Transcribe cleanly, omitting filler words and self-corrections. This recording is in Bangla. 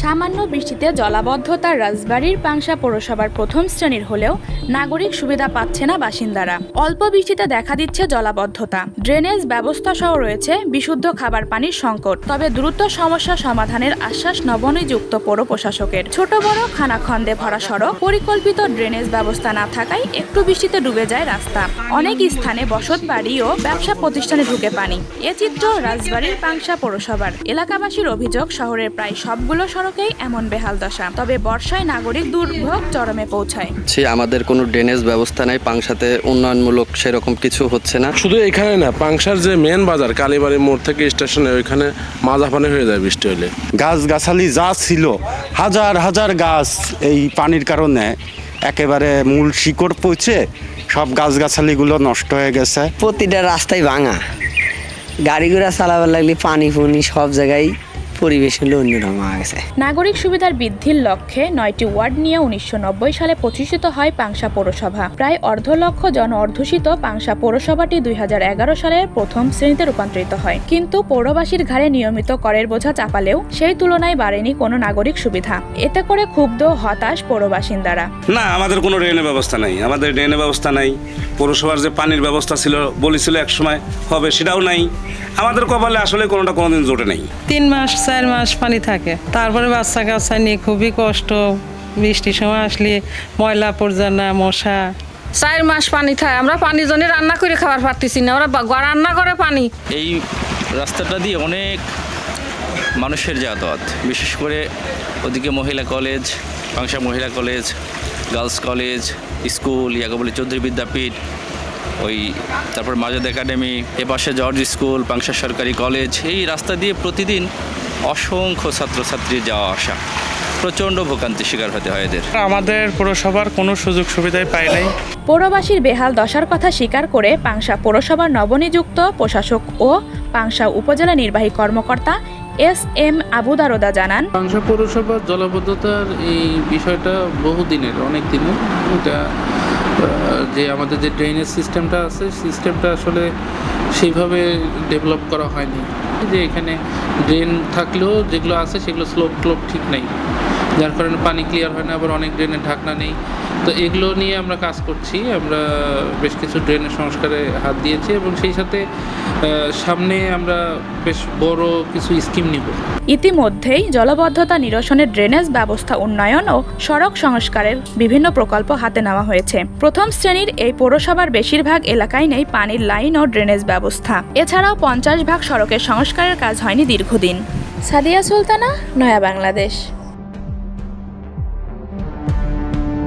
সামান্য বৃষ্টিতে জলাবদ্ধতার রাজবাড়ীর পাংশা পৌরসভার প্রথম শ্রেণীর হলেও নাগরিক সুবিধা পাচ্ছে না বাসিন্দারা। অল্প বৃষ্টিতে দেখা দিচ্ছে জলাবদ্ধতা, ড্রেনেজ ব্যবস্থা সহ রয়েছে বিশুদ্ধ খাবার পানির সংকট। তবে দ্রুত সমস্যা সমাধানের আশ্বাস নবনিযুক্ত পৌর প্রশাসকের। ছোট বড় খানাখন্দে ভরা সড়ক, পরিকল্পিত ড্রেনেজ ব্যবস্থা না থাকায় একটু বৃষ্টিতে ডুবে যায় রাস্তা। অনেক স্থানে বসত বাড়ি ও ব্যবসা প্রতিষ্ঠানে ঢুকে পানি। এ চিত্র রাজবাড়ীর পাংশা পৌরসভার। এলাকাবাসীর অভিযোগ, শহরের প্রায় সবগুলো সড়কেই এমন বেহাল দশা। তবে বর্ষায় নাগরিক দুর্ভোগ চরমে পৌঁছায়। আমাদের কোনো ড্রেনেজ ব্যবস্থা নাই, পাংশাতে উন্নয়নমূলক সেরকম কিছু হচ্ছে না। শুধু এখানে না, পাংশার যে মেন বাজার কালীবাড়ি মোড় থেকে স্টেশনে ওইখানে মাজা পানি হয়ে যায় বৃষ্টি হলে। গাছ গাছালি যা ছিল, হাজার হাজার গাছ এই পানির কারণে একেবারে মূল শিকড় পৌঁছে সব গাছগাছালিগুলো নষ্ট হয়ে গেছে। প্রতিটা রাস্তায় ভাঙা, গাড়ি ঘোড়া চালাবার লাগলে পানি ফুনি সব জায়গায় পরিবেশ হলে অন্যরকম হয়ে গেছে। নাগরিক সুবিধার বৃদ্ধির লক্ষ্যে ৯টি ওয়ার্ড নিয়ে ১৯৯০ সালে প্রতিষ্ঠিত হয় পাংশা পৌরসভা। প্রায় অর্ধ লক্ষ জন অধ্যুষিত পাংশা পৌরসভাটি ২০১১ সালে প্রথম শ্রেণীতে রূপান্তরিত হয়। কিন্তু পৌরবাসীর ঘাড়ে নিয়মিত করের বোঝা চাপালেও সেই তুলনায় বাড়েনি কোনো নাগরিক সুবিধা। এতে করে ক্ষুব্ধ হতাশ পৌর বাসিন্দারা। না, আমাদের কোনো ড্রেনের ব্যবস্থা নাই, আমাদের ড্রেনের ব্যবস্থা নাই। পৌরসভার যে পানির ব্যবস্থা ছিল, বলেছিল একসময় হবে, সেটাও নাই। আমাদের কপালে আসলে কোনোটা কোনোদিন জোটে নেই। ৩ মাস ৪ মাস পানি থাকে, তারপরে বাচ্চা কাচ্চা নিয়ে খুবই কষ্ট। বৃষ্টির সময় আসলে ময়লা আবর্জনা, মশা। ৪ মাস পানি থাকে, আমরা পানির জন্য রান্না করে খাবার পারতেছি না, ওরা রান্না করে পানি। এই রাস্তাটা দিয়ে অনেক মানুষের যাতায়াত, বিশেষ করে ওদিকে মহিলা কলেজ, পাংশা মহিলা college, girls college, school, Yakubali Chowdhury Bidyapith, তারপর মাজেদ একাডেমি, এপাশে জর্জ স্কুল, পাংশা সরকারি কলেজ। এই রাস্তা দিয়ে প্রতিদিন অসংখ্য ছাত্রছাত্রী যাওয়া আসা, প্রচণ্ড ভোগান্তি শিকার হতে হয় এদের। আমাদের পৌরসভার কোনো সুযোগ সুবিধাই পায় নাই। পৌরবাসীর বেহাল দশার কথা স্বীকার করে পাংশা পৌরসভার নবনিযুক্ত প্রশাসক ও পাংশা উপজেলা নির্বাহী কর্মকর্তা এস.এম. আবু দারোদা জানান, পাংশা পৌরসভার জলাবদ্ধতার এই বিষয়টা বহুদিনের, অনেক দিনের। এটা যে আমাদের যে ড্রেনেজ সিস্টেমটা আছে, সিস্টেমটা আসলে সেইভাবে ডেভেলপ করা হয়নি। যে এখানে ড্রেন থাকলেও যেগুলো আছে সেগুলো স্লোপ ঠিক নেই, যার কারণে পানি ক্লিয়ার হয় না। আবার অনেক ড্রেনের ঢাকনা নেই। তো এগুলো নিয়ে আমরা কাজ করছি। আমরা বেশ কিছু ড্রেনের সংস্কারে হাত দিয়েছি এবং সেই সাথে সামনে আমরা বেশ বড় কিছু স্কিম নিব। ইতিমধ্যেই জলাবদ্ধতা নিরসনে ড্রেনেজ ব্যবস্থা উন্নয়ন ও সড়ক সংস্কারের বিভিন্ন প্রকল্প হাতে নেওয়া হয়েছে। প্রথম শ্রেণীর এই পৌরসভার বেশিরভাগ এলাকায় নেই পানির লাইন ও ড্রেনেজ ব্যবস্থা। এছাড়াও ৫০ ভাগ সড়কের সংস্কারের কাজ হয়নি দীর্ঘদিন। সাদিয়া সুলতানা, নয়া বাংলাদেশ।